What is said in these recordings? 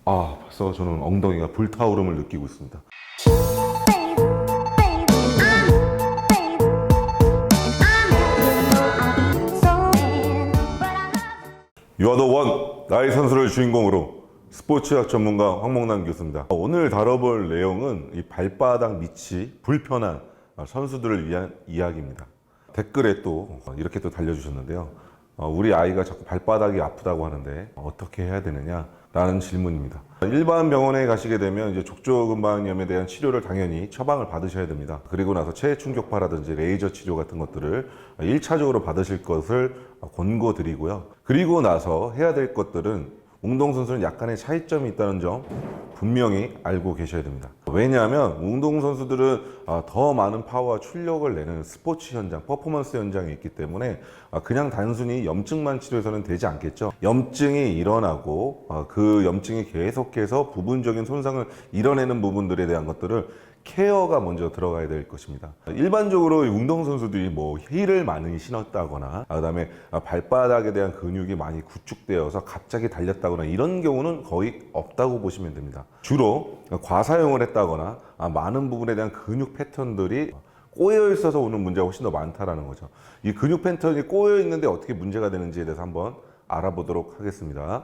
벌써 저는 엉덩이가 불타오름을 느끼고 있습니다. You are the one, 나의 선수를 주인공으로 스포츠학 전문가 황목남 교수입니다. 오늘 다뤄볼 내용은 이 발바닥 밑이 불편한 선수들을 위한 이야기입니다. 댓글에 또 이렇게 또 달려주셨는데요. 우리 아이가 자꾸 발바닥이 아프다고 하는데 어떻게 해야 되느냐? 라는 질문입니다. 일반 병원에 가시게 되면 이제 족저근막염에 대한 치료를 당연히 처방을 받으셔야 됩니다. 그리고 나서 체충격파라든지 레이저 치료 같은 것들을 1차적으로 받으실 것을 권고드리고요. 그리고 나서 해야 될 것들은 운동선수는 약간의 차이점이 있다는 점 분명히 알고 계셔야 됩니다. 왜냐하면 운동선수들은 더 많은 파워와 출력을 내는 스포츠 현장, 퍼포먼스 현장에 있기 때문에 그냥 단순히 염증만 치료해서는 되지 않겠죠. 염증이 일어나고 그 염증이 계속해서 부분적인 손상을 이뤄내는 부분들에 대한 것들을 케어가 먼저 들어가야 될 것입니다. 일반적으로 운동선수들이 뭐 힐을 많이 신었다거나 그다음에 발바닥에 대한 근육이 많이 구축되어서 갑자기 달렸다거나 이런 경우는 거의 없다고 보시면 됩니다. 주로 과사용을 했다거나 많은 부분에 대한 근육 패턴들이 꼬여 있어서 오는 문제가 훨씬 더 많다라는 거죠. 이 근육 패턴이 꼬여 있는데 어떻게 문제가 되는지에 대해서 한번 알아보도록 하겠습니다.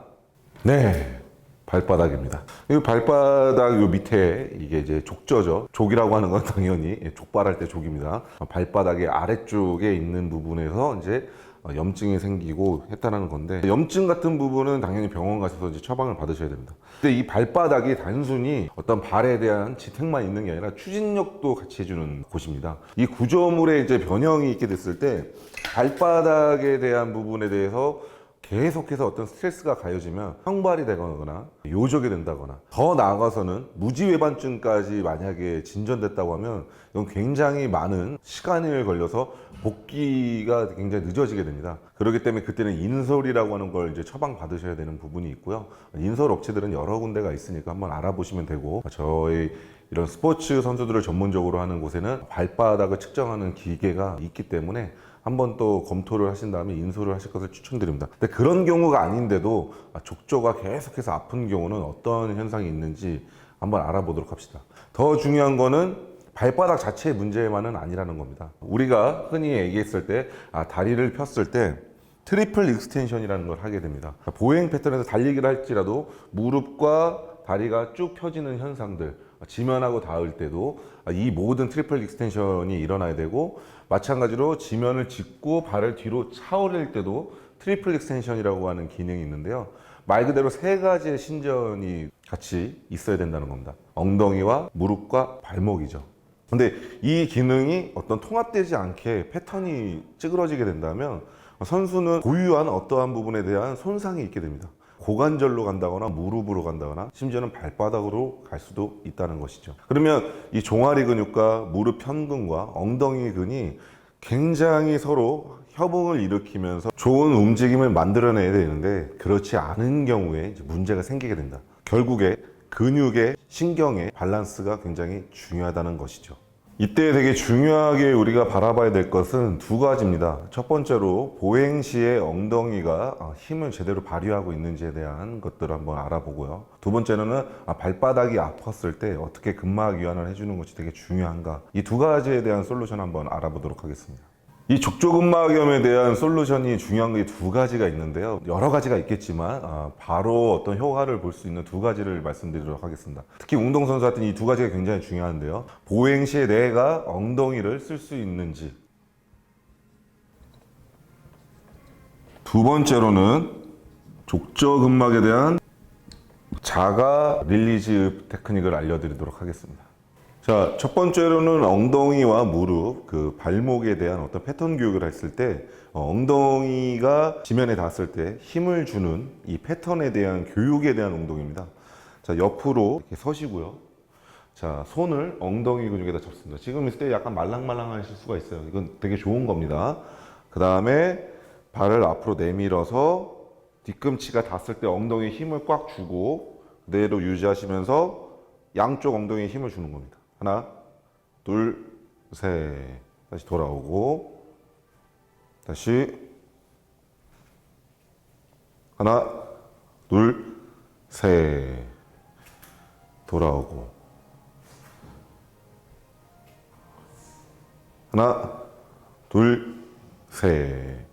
네. 발바닥입니다. 이 발바닥 요 밑에 이게 이제 족저죠. 족이라고 하는 건 당연히 족발할 때 족입니다. 발바닥의 아래쪽에 있는 부분에서 이제 염증이 생기고 했다는 건데, 염증 같은 부분은 당연히 병원 가셔서 이제 처방을 받으셔야 됩니다. 근데 이 발바닥이 단순히 어떤 발에 대한 지탱만 있는 게 아니라 추진력도 같이 해주는 곳입니다. 이 구조물의 이제 변형이 있게 됐을 때 발바닥에 대한 부분에 대해서 계속해서 어떤 스트레스가 가해지면 형발이 되거나 요적이 된다거나 더 나아가서는 무지외반증까지 만약에 진전됐다고 하면 이건 굉장히 많은 시간이 걸려서 복귀가 굉장히 늦어지게 됩니다. 그렇기 때문에 그때는 인솔이라고 하는 걸 이제 처방 받으셔야 되는 부분이 있고요. 인솔 업체들은 여러 군데가 있으니까 한번 알아보시면 되고, 저희 이런 스포츠 선수들을 전문적으로 하는 곳에는 발바닥을 측정하는 기계가 있기 때문에 한번 또 검토를 하신 다음에 인솔을 하실 것을 추천드립니다. 근데 그런 경우가 아닌데도 족저가 계속해서 아픈 경우는 어떤 현상이 있는지 한번 알아보도록 합시다. 더 중요한 거는 발바닥 자체의 문제만은 아니라는 겁니다. 우리가 흔히 얘기했을 때 다리를 폈을 때 트리플 익스텐션이라는 걸 하게 됩니다. 보행 패턴에서 달리기를 할지라도 무릎과 다리가 쭉 펴지는 현상들, 지면하고 닿을 때도 이 모든 트리플 익스텐션이 일어나야 되고, 마찬가지로 지면을 짚고 발을 뒤로 차 올릴 때도 트리플 익스텐션이라고 하는 기능이 있는데요. 말 그대로 세 가지의 신전이 같이 있어야 된다는 겁니다. 엉덩이와 무릎과 발목이죠. 근데 이 기능이 어떤 통합되지 않게 패턴이 찌그러지게 된다면 선수는 고유한 어떠한 부분에 대한 손상이 있게 됩니다. 고관절로 간다거나 무릎으로 간다거나 심지어는 발바닥으로 갈 수도 있다는 것이죠. 그러면 이 종아리 근육과 무릎 편근과 엉덩이 근이 굉장히 서로 협응을 일으키면서 좋은 움직임을 만들어내야 되는데, 그렇지 않은 경우에 이제 문제가 생기게 된다. 결국에 근육의 신경의 밸런스가 굉장히 중요하다는 것이죠. 이때 되게 중요하게 우리가 바라봐야 될 것은 두 가지입니다. 첫 번째로 보행 시에 엉덩이가 힘을 제대로 발휘하고 있는지에 대한 것들을 한번 알아보고요. 두 번째는 발바닥이 아팠을 때 어떻게 근막 이완을 해주는 것이 되게 중요한가, 이 두 가지에 대한 솔루션 한번 알아보도록 하겠습니다. 이 족저근막염에 대한 솔루션이 중요한 게 두 가지가 있는데요. 여러 가지가 있겠지만 바로 어떤 효과를 볼 수 있는 두 가지를 말씀드리도록 하겠습니다. 특히 운동선수한테는 이 두 가지가 굉장히 중요한데요. 보행 시에 내가 엉덩이를 쓸 수 있는지, 두 번째로는 족저근막에 대한 자가 릴리즈 테크닉을 알려드리도록 하겠습니다. 자, 첫 번째로는 엉덩이와 무릎, 그 발목에 대한 어떤 패턴 교육을 했을 때 엉덩이가 지면에 닿았을 때 힘을 주는 이 패턴에 대한 교육에 대한 운동입니다. 자, 옆으로 이렇게 서시고요. 자, 손을 엉덩이 근육에다 잡습니다. 지금 있을 때 약간 말랑말랑하실 수가 있어요. 이건 되게 좋은 겁니다. 그 다음에 발을 앞으로 내밀어서 뒤꿈치가 닿았을 때 엉덩이에 힘을 꽉 주고 그대로 유지하시면서 양쪽 엉덩이에 힘을 주는 겁니다. 하나, 둘, 셋. 다시 돌아오고, 다시 하나, 둘, 셋. 돌아오고 하나 둘 셋.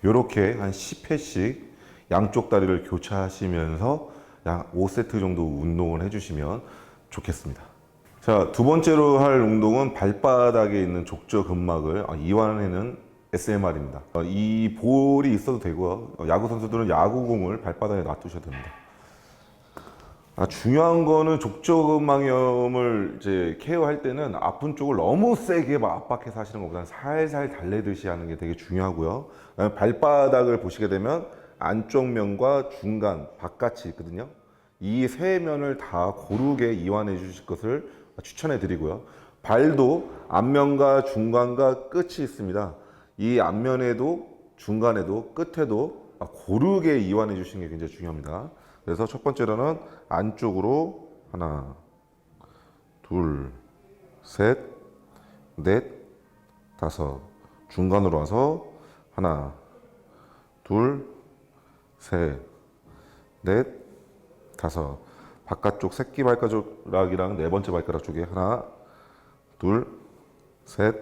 요렇게 한 10회씩 양쪽 다리를 교차하시면서 약 5세트 정도 운동을 해주시면 좋겠습니다. 자, 두 번째로 할 운동은 발바닥에 있는 족저근막을 이완해는 SMR입니다. 이 볼이 있어도 되고요. 야구 선수들은 야구공을 발바닥에 놔두셔도 됩니다. 중요한 거는 족저근막염을 이제 케어할 때는 아픈 쪽을 너무 세게 막 압박해서 하시는 것보다는 살살 달래듯이 하는 게 되게 중요하고요. 발바닥을 보시게 되면 안쪽 면과 중간, 바깥이 있거든요. 이 세 면을 다 고르게 이완해 주실 것을 추천해 드리고요. 발도 앞면과 중간과 끝이 있습니다. 이 앞면에도 중간에도 끝에도 고르게 이완해 주시는 게 굉장히 중요합니다. 그래서 첫 번째로는 안쪽으로 하나, 둘, 셋, 넷, 다섯. 중간으로 와서 하나, 둘, 셋, 넷, 다섯. 바깥쪽 새끼 발가락이랑 네 번째 발가락 쪽에 하나, 둘, 셋,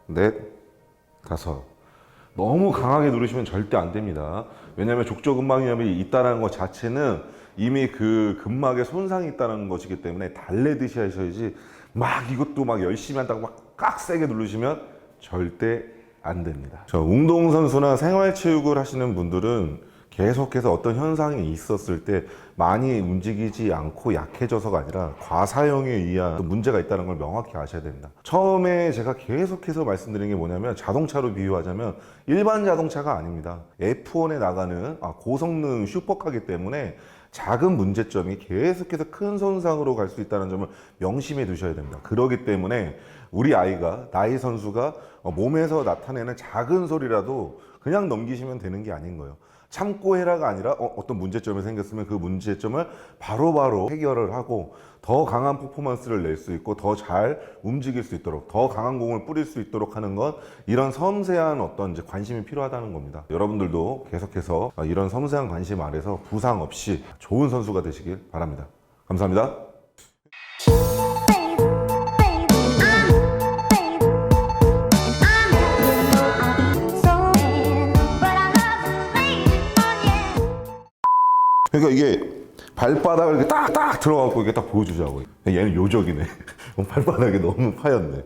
넷, 다섯. 너무 강하게 누르시면 절대 안 됩니다. 왜냐하면 족저근막염이 있다는 것 자체는 이미 그 근막에 손상이 있다는 것이기 때문에 달래듯이 하셔야지 막 이것도 막 열심히 한다고 막 깍 세게 누르시면 절대 안 됩니다. 운동선수나 생활체육을 하시는 분들은 계속해서 어떤 현상이 있었을 때 많이 움직이지 않고 약해져서가 아니라 과사용에 의한 문제가 있다는 걸 명확히 아셔야 됩니다. 처음에 제가 계속해서 말씀드린 게 뭐냐면 자동차로 비유하자면 일반 자동차가 아닙니다. F1에 나가는 고성능 슈퍼카기 때문에 작은 문제점이 계속해서 큰 손상으로 갈 수 있다는 점을 명심해 두셔야 됩니다. 그렇기 때문에 우리 아이가, 나이 선수가 몸에서 나타내는 작은 소리라도 그냥 넘기시면 되는 게 아닌 거예요. 참고 해라가 아니라 어떤 문제점이 생겼으면 그 문제점을 바로바로 해결을 하고 더 강한 퍼포먼스를 낼 수 있고 더 잘 움직일 수 있도록 더 강한 공을 뿌릴 수 있도록 하는 건 이런 섬세한 어떤 이제 관심이 필요하다는 겁니다. 여러분들도 계속해서 이런 섬세한 관심 아래서 부상 없이 좋은 선수가 되시길 바랍니다. 감사합니다. 그러니까 이게 발바닥을 이렇게 딱딱 들어가고 이게 딱 보여주자고. 얘는 요적이네. 발바닥이 너무 파였네.